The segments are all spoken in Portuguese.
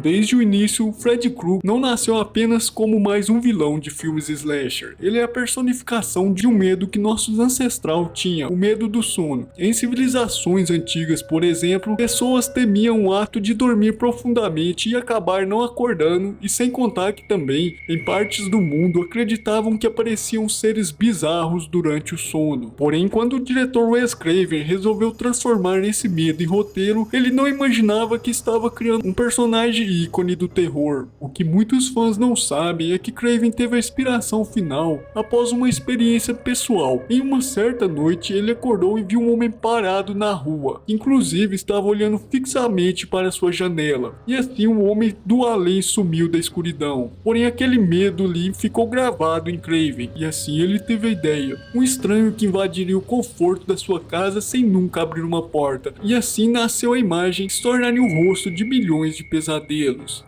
Desde o início, o Freddy Krueger não nasceu apenas como mais um vilão de filmes slasher. Ele é a personificação de um medo que nossos ancestrais tinham, o medo do sono. Em civilizações antigas, por exemplo, pessoas temiam o ato de dormir profundamente e acabar não acordando, e sem contar que também, em partes do mundo, acreditavam que apareciam seres bizarros durante o sono. Porém, quando o diretor Wes Craven resolveu transformar esse medo em roteiro, ele não imaginava que estava criando um personagem ícone do terror. O que muitos fãs não sabem é que Craven teve a inspiração final após uma experiência pessoal. Em uma certa noite, ele acordou e viu um homem parado na rua, que inclusive estava olhando fixamente para sua janela. E assim o homem do além sumiu da escuridão. Porém, aquele medo ali ficou gravado em Craven, e assim ele teve a ideia. Um estranho que invadiria o conforto da sua casa sem nunca abrir uma porta. E assim nasceu a imagem que se tornaria o rosto de milhões de pesadelos.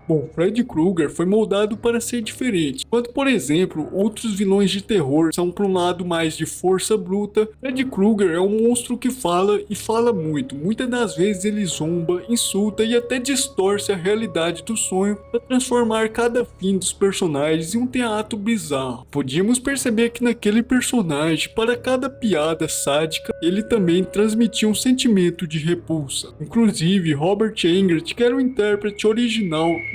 Bom, Freddy Krueger foi moldado para ser diferente. Enquanto, por exemplo, outros vilões de terror são para um lado mais de força bruta, Freddy Krueger é um monstro que fala e fala muito. Muitas das vezes ele zomba, insulta e até distorce a realidade do sonho para transformar cada fim dos personagens em um teatro bizarro. Podíamos perceber que naquele personagem, para cada piada sádica, ele também transmitia um sentimento de repulsa. Inclusive, Robert Englund, que era o intérprete original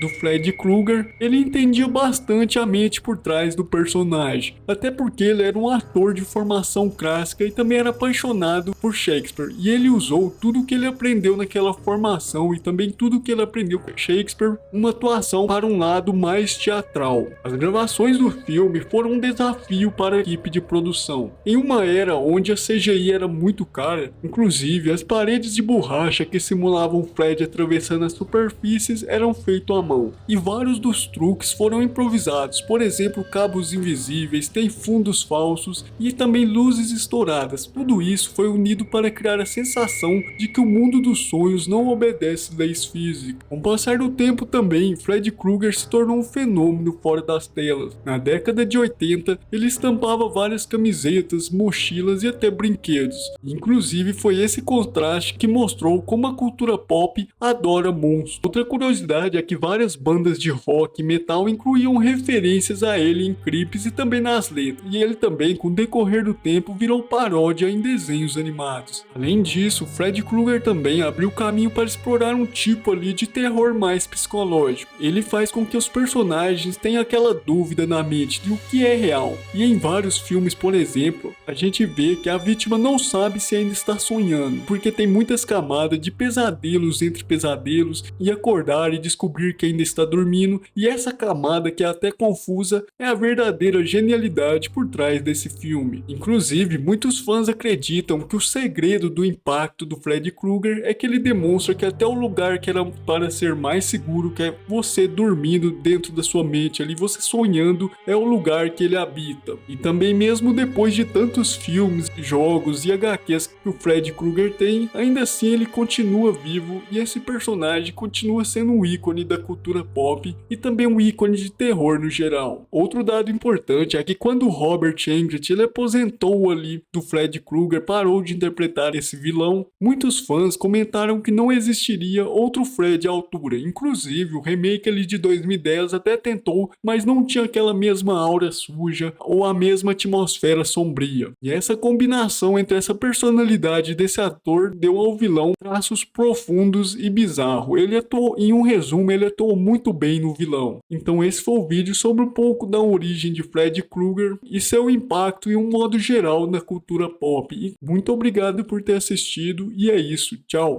do Freddy Krueger, ele entendia bastante a mente por trás do personagem, até porque ele era um ator de formação clássica e também era apaixonado por Shakespeare, e ele usou tudo o que ele aprendeu naquela formação e também tudo o que ele aprendeu com Shakespeare, uma atuação para um lado mais teatral. As gravações do filme foram um desafio para a equipe de produção. Em uma era onde a CGI era muito cara, inclusive as paredes de borracha que simulavam Freddy atravessando as superfícies eram feito à mão, e vários dos truques foram improvisados, por exemplo, cabos invisíveis, tem fundos falsos e também luzes estouradas. Tudo isso foi unido para criar a sensação de que o mundo dos sonhos não obedece leis físicas. Com o passar do tempo também, Freddy Krueger se tornou um fenômeno fora das telas. Na década de 80, ele estampava várias camisetas, mochilas e até brinquedos. Inclusive, foi esse contraste que mostrou como a cultura pop adora monstros. Outra curiosidade é que várias bandas de rock e metal incluíam referências a ele em clipes e também nas letras, e ele também, com o decorrer do tempo, virou paródia em desenhos animados. Além disso, Freddy Krueger também abriu caminho para explorar um tipo ali de terror mais psicológico. Ele faz com que os personagens tenham aquela dúvida na mente de o que é real, e em vários filmes, por exemplo, a gente vê que a vítima não sabe se ainda está sonhando, porque tem muitas camadas de pesadelos entre pesadelos, e acordar e descobrir que ainda está dormindo, e essa camada que é até confusa é a verdadeira genialidade por trás desse filme. Inclusive, muitos fãs acreditam que o segredo do impacto do Freddy Krueger é que ele demonstra que até o lugar que era para ser mais seguro, que é você dormindo dentro da sua mente ali, você sonhando, é o lugar que ele habita. E também mesmo depois de tantos filmes, jogos e HQs que o Freddy Krueger tem, ainda assim ele continua vivo e esse personagem continua sendo um ícone da cultura pop e também um ícone de terror no geral. Outro dado importante é que quando Robert Englund ele aposentou ali do Freddy Krueger, parou de interpretar esse vilão, muitos fãs comentaram que não existiria outro Freddy à altura. Inclusive o remake ali de 2010 até tentou, mas não tinha aquela mesma aura suja ou a mesma atmosfera sombria. E essa combinação entre essa personalidade desse ator deu ao vilão traços profundos e bizarros. Ele atuou, em um resumo, ele atuou muito bem no vilão. Então esse foi o vídeo sobre um pouco da origem de Freddy Krueger e seu impacto em um modo geral na cultura pop. E muito obrigado por ter assistido e é isso, tchau!